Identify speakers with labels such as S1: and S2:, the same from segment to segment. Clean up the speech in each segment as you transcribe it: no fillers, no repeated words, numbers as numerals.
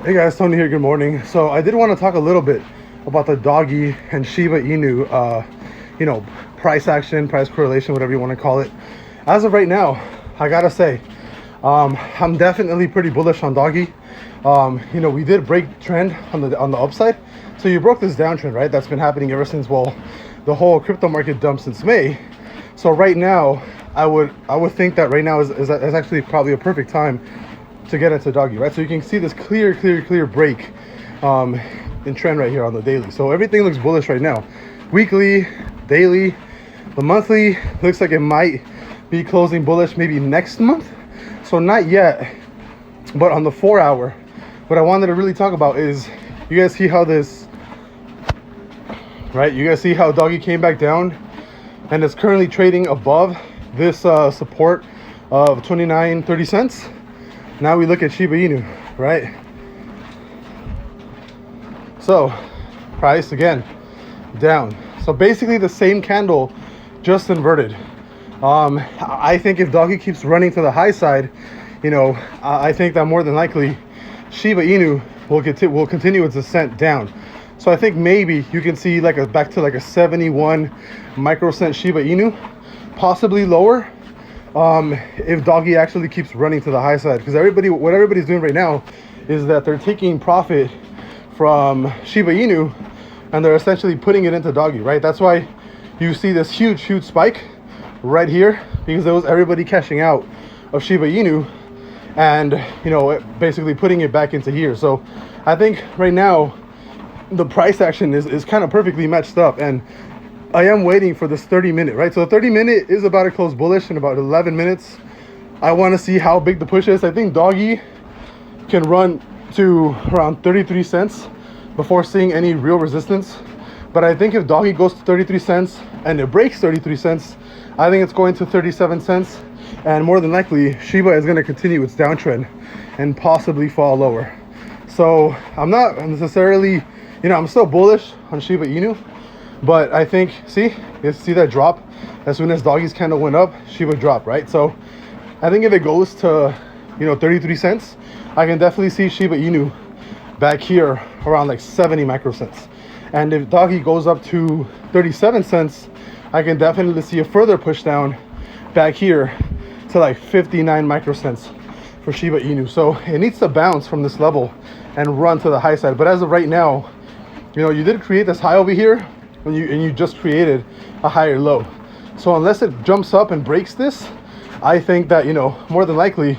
S1: Hey guys, Tony here. Good morning. So I did want to talk a little bit about the Doge and Shiba Inu, price action, price correlation, whatever you want to call it. As of right now, I gotta say, I'm definitely pretty bullish on Doge. We did break trend on the upside. So you broke this downtrend, right? That's been happening ever since, well, the whole crypto market dumped since May. So right now, I would think that right now is actually probably a perfect time to get into Doge, right? So you can see this clear break in trend right here on the daily. So everything looks bullish right now. Weekly, daily, the monthly looks like it might be closing bullish maybe next month. So not yet, but on the 4 hour, what I wanted to really talk about is, you guys see how this, right? You guys see how Doge came back down and is currently trading above this support of 29.30 cents. Now we look at Shiba Inu, right? So price again down. So basically the same candle, just inverted. I think if Doge keeps running to the high side, I think that more than likely Shiba Inu will continue its ascent down. So I think maybe you can see back to a 71 microcent Shiba Inu, possibly lower, if Doge actually keeps running to the high side. Because what everybody's doing right now is that they're taking profit from Shiba Inu and they're essentially putting it into Doge, right? That's why you see this huge spike right here, because there was everybody cashing out of Shiba Inu and basically putting it back into here. So I think right now the price action is kind of perfectly matched up, and I am waiting for this 30-minute, right? So the 30-minute is about to close bullish in about 11 minutes. I want to see how big the push is. I think Doge can run to around 33 cents before seeing any real resistance. But I think if Doge goes to 33 cents and it breaks 33 cents, I think it's going to 37 cents. And more than likely, Shiba is going to continue its downtrend and possibly fall lower. So I'm not necessarily, I'm still bullish on Shiba Inu. But I think, you see that drop? As soon as Doge's candle went up, Shiba dropped, right? So I think if it goes to, 33 cents, I can definitely see Shiba Inu back here around 70 microcents. And if Doge goes up to 37 cents, I can definitely see a further push down back here to 59 microcents for Shiba Inu. So it needs to bounce from this level and run to the high side. But as of right now, you did create this high over here, and you just created a higher low. So unless it jumps up and breaks this, I think that more than likely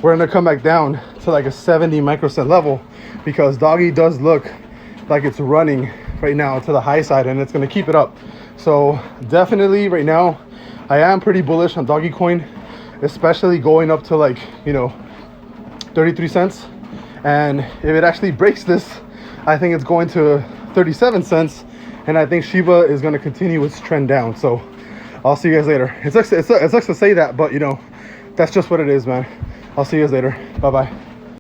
S1: we're gonna come back down to a 70 microcent level, because Doge does look like it's running right now to the high side, and it's gonna keep it up. So definitely right now I am pretty bullish on DogeCoin, especially going up to 33 cents. And if it actually breaks this, I think it's going to 37 cents. And I think Shiba is going to continue its trend down. So I'll see you guys later. It sucks to say that, but that's just what it is, man. I'll see you guys later. Bye-bye.